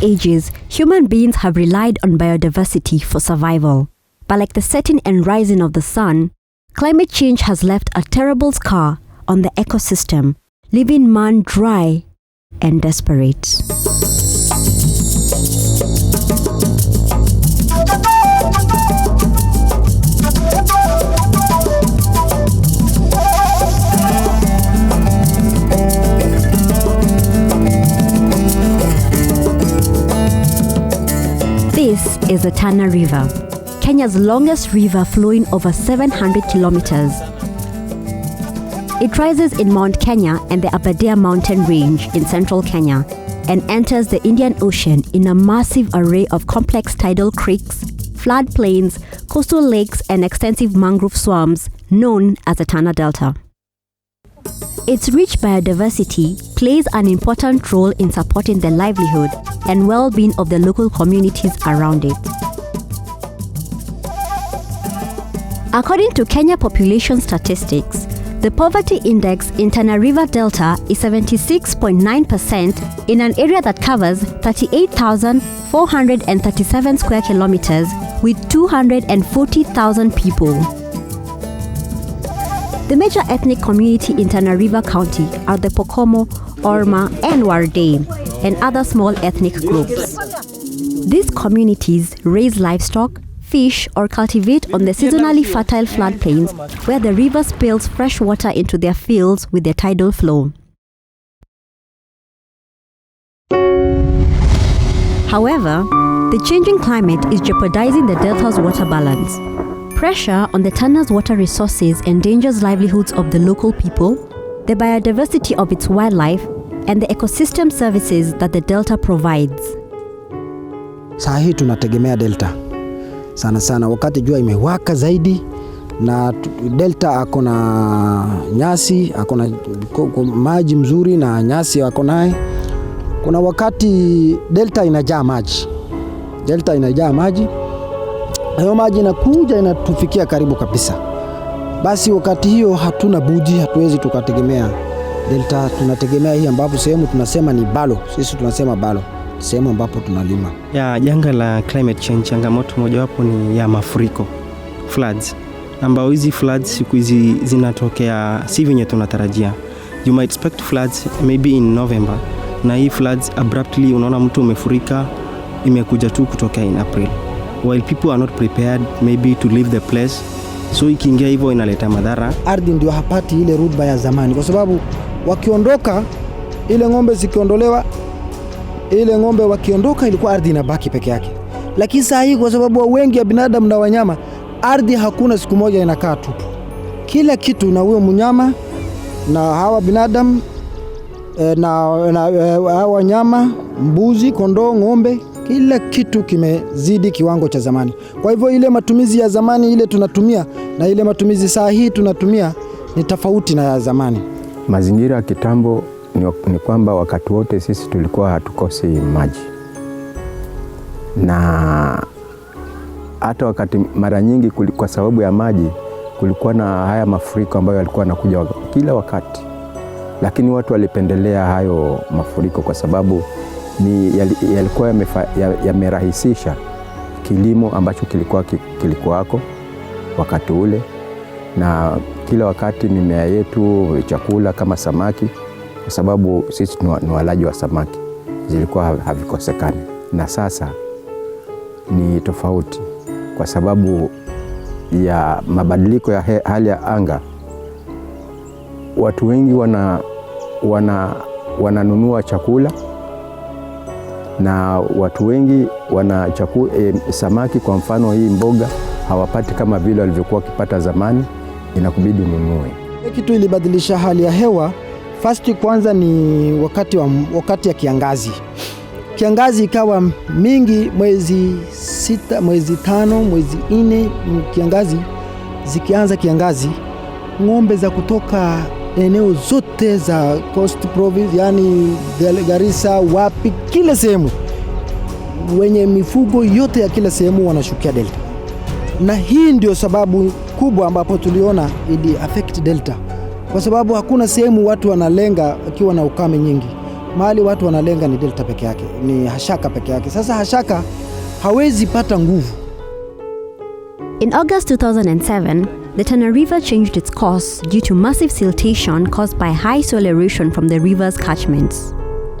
ages, human beings have relied on biodiversity for survival. But like the setting and rising of the sun, climate change has left a terrible scar on the ecosystem, leaving man dry and desperate. This is the Tana River, Kenya's longest river flowing over 700 kilometers. It rises in Mount Kenya and the Aberdare mountain range in central Kenya and enters the Indian Ocean in a massive array of complex tidal creeks, floodplains, coastal lakes and extensive mangrove swamps known as the Tana Delta. Its rich biodiversity plays an important role in supporting the livelihood and well-being of the local communities around it. According to Kenya population statistics, the poverty index in Tana River Delta is 76.9% in an area that covers 38,437 square kilometers with 240,000 people. The major ethnic community in Tana River County are the Pokomo, Orma, and Warde, and other small ethnic groups. These communities raise livestock, fish, or cultivate on the seasonally fertile floodplains where the river spills fresh water into their fields with the tidal flow. However, the changing climate is jeopardizing the delta's water balance. Pressure on the Tana's water resources endangers livelihoods of the local people, the biodiversity of its wildlife, and the ecosystem services that the delta provides. Sahi tunategemea delta sana wakati jua imewaka zaidi, na delta akona nyasi, akona maji mzuri na nyasi akonaye. Kuna wakati delta inajaa maji, hayo maji inakuja inatufikia karibu kabisa. Basi wakati hiyo hatuna budi, hatuwezi tukategemea delta, tunategemea hii ambapo sehemu tunasema ni balo, sisi tunasema balo, sehemu ambapo tunalima. Ya janga la climate change, changamoto mojawapo ni ya mafuriko, floods, ambao hizi floods siku hizi zinatokea si venye tunatarajia. You might expect floods maybe in November, na hii floods abruptly unaona mtu umefurika imekuja tu kutoka in April, while people are not prepared maybe to leave the place. So ikiingia hivyo inaleta madhara. Ardhi ndio hapati ile rutuba ya zamani, kwa sababu wakiondoka, ile ng'ombe zikiondolewa, ile ng'ombe wakiondoka ilikuwa ardhi inabaki peke yake. Lakini sasa hii kwa sababu wengi ya binadamu na wanyama, ardhi hakuna siku moja inakaa tupu. Kila kitu, na huyo mnyama na hawa binadamu na hawa wanyama, mbuzi, kondoo, ng'ombe, kila kitu kimezidi kiwango cha zamani. Kwa hivyo ile matumizi ya zamani ile tunatumia na ile matumizi saa hii tunatumia ni tofauti na ya zamani. Mazingira ya kitambo ni kwamba wakati wote sisi tulikuwa hatukosi maji, na hata wakati mara nyingi kwa sababu ya maji kulikuwa na haya mafuriko ambayo yalikuwa yanakuja kila wakati, lakini watu walipendelea hayo mafuriko kwa sababu yalikuwa yamerahisisha kilimo ambacho kilikuwako wakati ule, na kila wakati mimea yetu, chakula kama samaki, kwa sababu sisi ni walaji wa samaki, zilikuwa havikosekani. Na sasa ni tofauti kwa sababu ya mabadiliko ya hali ya anga. Watu wengi wananunua chakula, na watu wengi samaki kwa mfano hii mboga hawapati kama vile walivyokuwa wakipata zamani, inakubidi ununue. Kitu ilibadilisha hali ya hewa. First kwanza ni wakati ya kiangazi. Kiangazi ikawa mingi mwezi 6, mwezi 5, mwezi 4, kiangazi zikianza kiangazi, ng'ombe za kutoka eneo zote za Coast Province, yani Garissa, wapi, kila sehemu, wenye mifugo yote ya kila sehemu wanashukia delta. Na hii ndio sababu kubwa ambapo tuliona ili affect delta, kwa sababu hakuna sehemu watu wanalenga akiwa na ukame nyingi. mahali watu wanalenga ni delta peke yake, ni Hashaka peke yake. Sasa Hashaka hawezi pata nguvu. In August 2007, the Tana River changed its course due to massive siltation caused by high soil erosion from the river's catchments.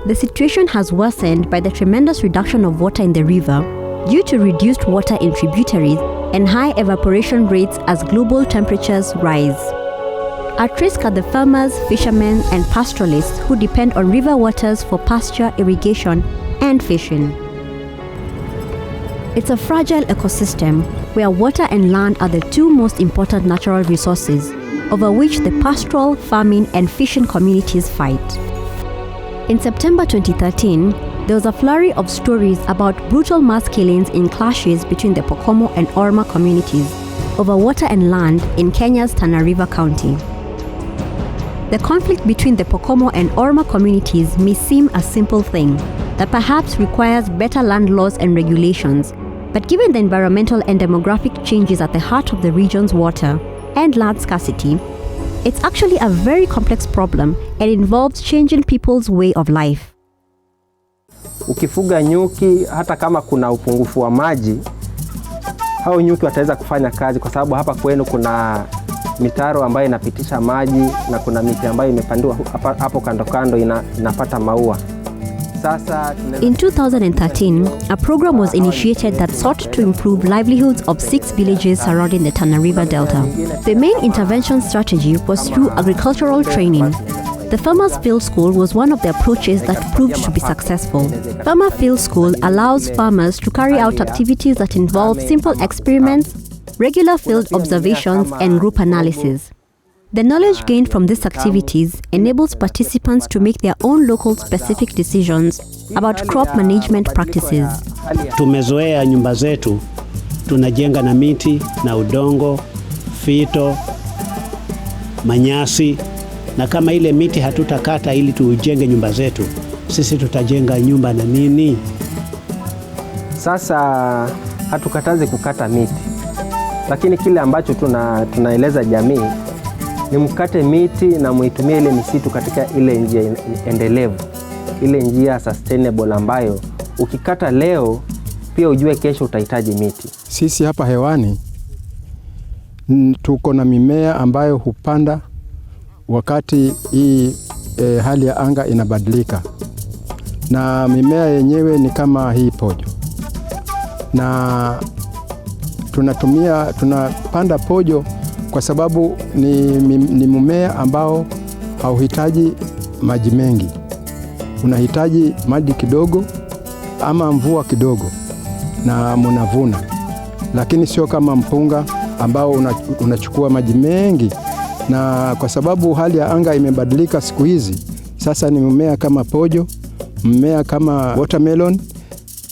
The situation has worsened by the tremendous reduction of water in the river due to reduced water in tributaries and high evaporation rates as global temperatures rise. At risk are the farmers, fishermen, and pastoralists who depend on river waters for pasture, irrigation, and fishing. It's a fragile ecosystem where water and land are the two most important natural resources over which the pastoral, farming, and fishing communities fight. In September 2013, there was a flurry of stories about brutal mass killings in clashes between the Pokomo and Orma communities over water and land in Kenya's Tana River County. The conflict between the Pokomo and Orma communities may seem a simple thing that perhaps requires better land laws and regulations, but given the environmental and demographic changes at the heart of the region's water and land scarcity, it's actually a very complex problem and involves changing people's way of life. Ukifuga nyuki, hata kama kuna upungufu wa maji, hao nyuki wataweza kufanya kazi kwa sababu hapa kwenu kuna mitaro ambayo inapitisha maji na kuna miti ambayo imepandiwa hapo kando kando inapata maua. In 2013, a program was initiated that sought to improve livelihoods of 6 villages surrounding the Tana River Delta. The main intervention strategy was through agricultural training. The Farmers Field School was one of the approaches that proved to be successful. Farmer Field School allows farmers to carry out activities that involve simple experiments, regular field observations, and group analysis. The knowledge gained from these activities enables participants to make their own local specific decisions about crop management practices. Tumezoea nyumba zetu, tunajenga na miti na udongo, fito, manyasi, na kama ile miti hatutakata ili tujenge nyumba zetu, sisi tutajenga nyumba na nini? Sasa hatukatazi kukata miti, lakini kile ambacho tunaeleza jamii ni mkate miti na muitumie ile misitu katika ile njia endelevu, ile njia sustainable ambayo ukikata leo pia ujue kesho utahitaji miti. Sisi hapa hewani tuko na mimea ambayo hupanda wakati hii hali ya anga inabadilika, na mimea yenyewe ni kama hii pojo, na tunapanda pojo kwa sababu ni mmea ambao hauhitaji maji mengi. Unahitaji maji kidogo ama mvua kidogo na mnavuna, lakini sio kama mpunga ambao unachukua maji mengi. Na kwa sababu hali ya anga imebadilika siku hizi, sasa ni mmea kama pojo, mmea kama watermelon,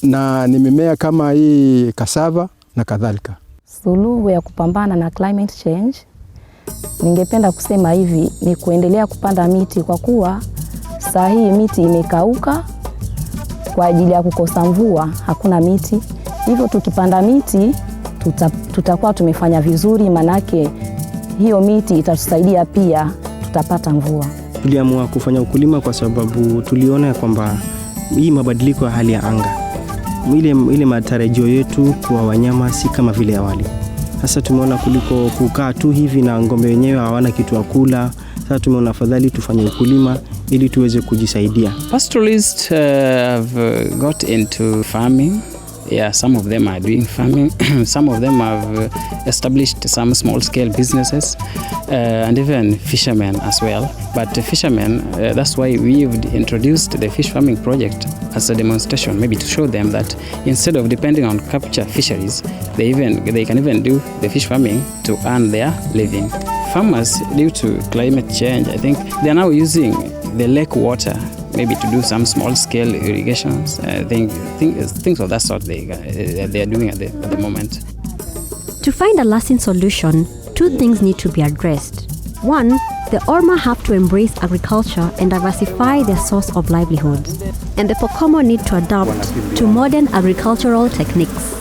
na ni mimea kama hii cassava na kadhalika. Suluhu ya kupambana na climate change, ningependa kusema hivi, ni kuendelea kupanda miti, kwa kuwa saa hii miti imekauka kwa ajili ya kukosa mvua, hakuna miti. Hivyo tukipanda miti tutakuwa tumefanya vizuri, manake hiyo miti itatusaidia pia, tutapata mvua. Tuliamua kufanya ukulima kwa sababu tuliona kwamba hii mabadiliko ya hali ya anga, ile matarajio yetu kwa wanyama si kama vile awali. Sasa tumeona kuliko kukaa tu hivi na ngombe wenyewe hawana kitu ya kula, sasa tumeona afadhali tufanye ukulima ili tuweze kujisaidia. Pastoralists have got into farming. Yeah, some of them are doing farming. Some of them have established some small-scale businesses, and even fishermen as well. But the fishermen, that's why we've introduced the fish farming project as a demonstration, maybe to show them that instead of depending on capture fisheries, they can even do the fish farming to earn their living. Farmers, due to climate change, I think they are now using the lake water maybe to do some small-scale irrigations, things of that sort they are doing at the moment. To find a lasting solution, two things need to be addressed. One, the Orma have to embrace agriculture and diversify their source of livelihoods, and the Pokomo need to adapt to modern agricultural techniques.